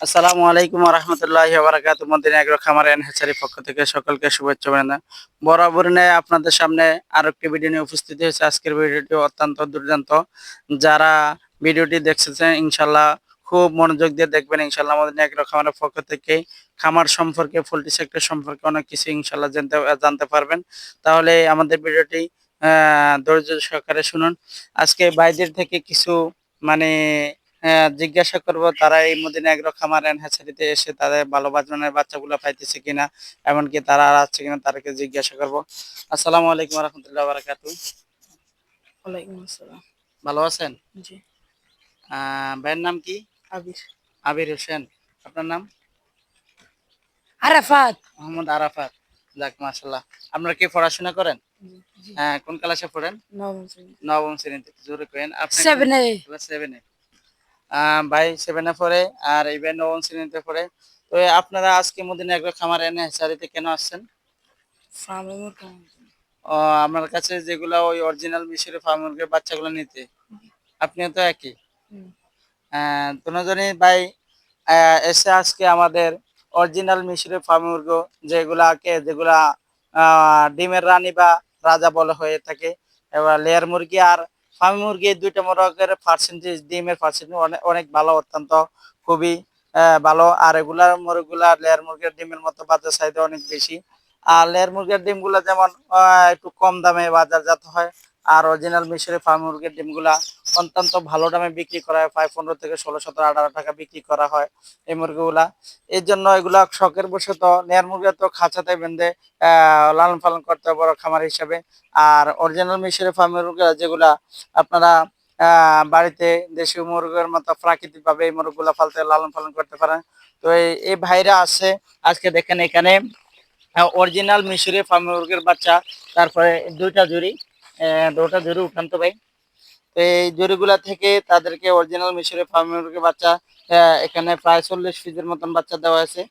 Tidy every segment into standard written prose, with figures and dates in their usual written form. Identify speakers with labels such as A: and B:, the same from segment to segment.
A: আসসালামু আলাইকুম ওয়া রাহমাতুল্লাহি ওয়া বারাকাতুহু। মদিনা এগ্রো খামার এন্ড হ্যাচারি পক্ষ থেকে সকলকে শুভেচ্ছা অভিনন্দন। বরাবর ন্যায় আপনাদের সামনে আরো একটি ভিডিও নিয়ে উপস্থিত হয়েছে। আজকের ভিডিওটি অত্যন্ত দুর্দান্ত। যারা ভিডিওটি দেখছেন ইনশাআল্লাহ খুব মনোযোগ দিয়ে দেখবেন। ইনশাআল্লাহ মদিনা এগ্রো খামারের পক্ষ থেকে খামার সম্পর্কে, পোল্ট্রি সেক্টর সম্পর্কে অনেক কিছু ইনশাআল্লাহ জানতে পারবেন। তাহলে আমাদের ভিডিওটি ধৈর্য সহকারে শুনুন। আজকে বাইরের থেকে কিছু মানে জিজ্ঞাসা করব তারা এই মদিনা এগ্রো খামার এন্ড হ্যাচারিতে এসে তাদের ভালো বাজনের বাচ্চাগুলো পাইতেছে কিনা, এমনকি তারা আর আছে কিনা তাদেরকে জিজ্ঞাসা করব। আসসালামু আলাইকুম ওয়া রাহমাতুল্লাহি ওয়া বারাকাতুহু।
B: ওয়ালাইকুম আসসালাম।
A: ভালো আছেন?
B: জি।
A: ভাইয়ের নাম কি?
B: আবির।
A: আবির হোসেন। আপনার নাম?
B: আরাফাত।
A: মোহাম্মদ আরাফাত। যাক মাশাআল্লাহ। আপনারা কি পড়াশোনা করেন?
B: জি।
A: কোন ক্লাসে পড়েন?
B: নবম শ্রেণী।
A: নবম শ্রেণীতে। জোরে করেন। আপনি
B: 7 এ।
A: ক্লাস 7 এ। ভাই 7 এ পড়ে আর এই ভাই নবম শ্রেণীতে পড়ে। তো আপনারা আজকে মদিনা এগ্রো খামার এন্ড হ্যাচারিতে কেন আসছেন?
B: ফার্মে মুরগি।
A: ও, আমার কাছে যেগুলা ওই অরিজিনাল মিশরি ফার্ম মুরগির বাচ্চাগুলো নিতে। আপনিও তো একই। দুজনই ভাই এসে আজকে আমাদের অরিজিনাল মিশরি ফার্ম মুরগি যেগুলা ডিমের রানী বা রাজা বলা হয়ে থাকে, এবার লেয়ার মুরগি আর ফার্ম মুরগি এই দুইটা মুরগের পার্সেন্টেজ, ডিমের পার্সেন্টেজ অনেক অনেক ভালো, অত্যন্ত খুবই ভালো। আর এগুলার মুরগিগুলা লেয়ার মুরগির ডিমের মতো বাজার চাহিদা অনেক বেশি। আর লেয়ার মুরগির ডিমগুলো যেমন একটু কম দামে বাজারজাত হয়, আর অরিজিনাল মিশরি ফার্ম মুরগির ডিমগুলা অত্যন্ত ভালো দামে বিক্রি করা হয়। প্রায় 15 থেকে 16, 17, 18 টাকা বিক্রি করা হয় এই মুরগিগুলা। এই জন্য এগুলা শখের বশত লেয়ার মুরগি তো খাঁচাতে বেঁধে লালন পালন করতে হয় বড় খামার হিসাবে। আর অরিজিনাল মিশরি ফার্ম মুরগি যেগুলা আপনারা বাড়িতে দেশীয় মুরগির মতো প্রাকৃতিক ভাবে এই মুরগিগুলা পালতে লালন পালন করতে পারেন। তো এই ভাইরা আছে আজকে দেখেন এখানে অরিজিনাল মিশরি ফার্ম মুরগির বাচ্চা, তারপরে দুটা জুড়ি উঠান তো ভাই। তো এই জুড়িগুলা থেকে তাদেরকে অরিজিনাল মিশরি ফার্ম মুরগির বাচ্চা এখানে প্রায় 40 পিসের মতন বাচ্চা দেওয়া আছে।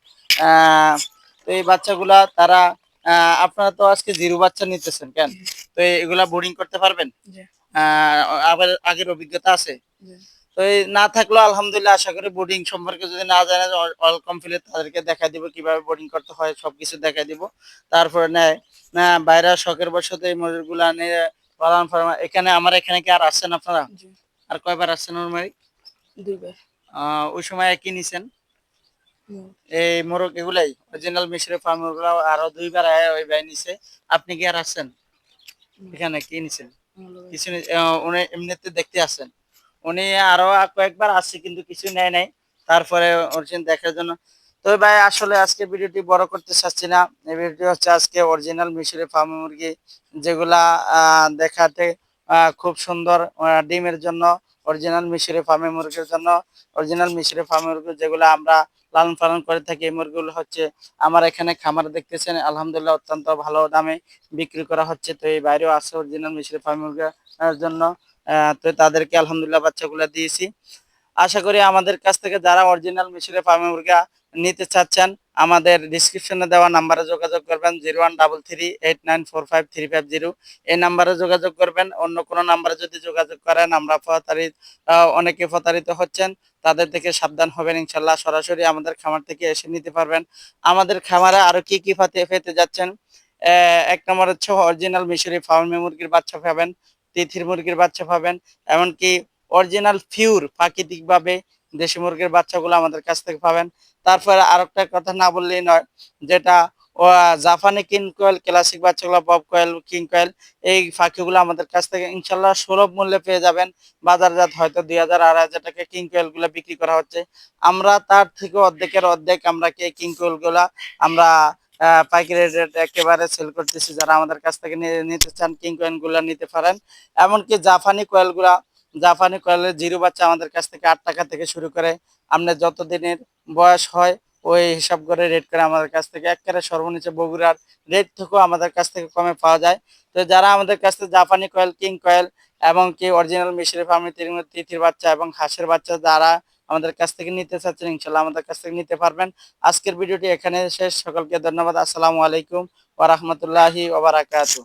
A: তো এই বাচ্চাগুলা তারা আপনারা তো আজকে জিরো বাচ্চা নিতেছেন কেন? তো এগুলা বোর্ডিং করতে পারবেন? আহ আবার আগের অভিজ্ঞতা আছে? তো এই না থাকলেও আলহামদুলিল্লাহ আশা করি বোর্ডিং সম্পর্কে যদি না জানে অল কমপ্লিট তাদেরকে দেখাই দিব কিভাবে বোর্ডিং করতে হয়, সবকিছু দেখাই দিব। তারপরে নেয় না বাইরে শখের বশত এই মজুরগুলা নিয়ে পালন ফার্ম। আমার এখানে কি আর আসছেন আপনারা? আর কয়বার আসছেন ওর মারি?
B: 2 বার।
A: ওই সময় কি নিছেন? এই মোরগ এগুলাই অরিজিনাল মিশরি ফার্ম গুলো আরো 2 বার ওই ভাই নিছে। আপনি কি আর আসছেন? এখানে কি নিছেন? কিছু উনি এমনিতে দেখতে আসছেন। উনি আরো কয়েকবার আসছে কিন্তু কিছু নেয় নাই। তারপরে অরিজিনাল দেখার জন্য। তো ভাই আসলে আজকে ভিডিওটি বড় করতে চাচ্ছি না। এই ভিডিওটি হচ্ছে আজকে অরিজিনাল মিশরি ফার্ম মুরগি যেগুলা দেখাতে খুব সুন্দর, ডিমের জন্য অরিজিনাল মিশরি ফার্মে মুরগির জন্য অরিজিনাল মিশরি ফার্ম মুরগি যেগুলো আমরা লালন পালন করে থাকি। এই মুরগিগুলো হচ্ছে আমার এখানে খামার দেখতেছেন আলহামদুলিল্লাহ অত্যন্ত ভালো দামে বিক্রি করা হচ্ছে। তো এই বাইরেও আছে অরিজিনাল মিশরি ফার্ম মুরগির জন্য। তো তাদেরকে আলহামদুলিল্লাহ বাচ্চাগুলো দিয়েছি। আশা করি আমাদের কাছ থেকে যারা অরিজিনাল মিশরি ফার্মে মুরগা নিতে চাচ্ছেন আমাদের ডিসক্রিপশনে দেওয়া নাম্বারে যোগাযোগ করবেন 0133894535 এই নাম্বারে যোগাযোগ করবেন। অন্য কোনো নাম্বারে যদি যোগাযোগ করেন আমরা অনেকে প্রতারিত হচ্ছেন, তাদের থেকে সাবধান হবেন ইনশাল্লাহ। সরাসরি আমাদের খামার থেকে এসে নিতে পারবেন। আমাদের খামারে আরো কি কি পেতে যাচ্ছেন, এক নম্বর হচ্ছে অরিজিনাল মিশরি ফার্মে মুরগির বাচ্চা পাবেন, তিথির মুরগির বাচ্চা পাবেন, এমনকি অরিজিনাল পিওর প্রাকৃতিক ভাবে দেশি মুরগির বাচ্চাগুলো আমাদের কাছ থেকে পাবেন। তারপরে আরেকটা কথা না বললেই নয়, যেটা জাপানি কিং কোয়েল ক্লাসিক বাচ্চাগুলো, বব কোয়েল, কিং কোয়েল, এই পাখিগুলো আমাদের কাছ থেকে ইনশাল্লাহ সুলভ মূল্যে পেয়ে যাবেন। বাজারজাত হয়তো 2000 2500 টাকা কিং কোয়েল গুলা বিক্রি করা হচ্ছে, আমরা তার থেকে অর্ধেকের অর্ধেক আমরা কিং কোয়েল গুলা আমরা পাইকারি রেট একেবারে সেল করতেছি। যারা আমাদের কাছ থেকে নিতে চান কিং কোয়েল গুলা নিতে পারেন। এমনকি জাপানি কোয়েলের জিরো বাচ্চা আমাদের কাছ থেকে 8 টাকা থেকে শুরু করে আপনার যত দিনের বয়স হয় ওই হিসাব করে রেট করে আমাদের কাছ থেকে একেবারে সর্বনিচ্চ বগুড়ার রেট থেকেও আমাদের কাছ থেকে কমে পাওয়া যায়। তো যারা আমাদের কাছ থেকে জাপানি কোয়েল, কিং কোয়েল এবং কি অরিজিনাল মিশরি ফার্মের তিথির বাচ্চা এবং হাঁসের বাচ্চা যারা আমাদের কাছ থেকে নিতে চাচ্ছেন ইনশাল্লাহ আমাদের কাছ থেকে নিতে পারবেন। আজকের ভিডিওটি এখানে শেষ। সকলকে ধন্যবাদ। আসসালামু আলাইকুম ওয়া রাহমাতুল্লাহি ওয়া বারাকাতুহু।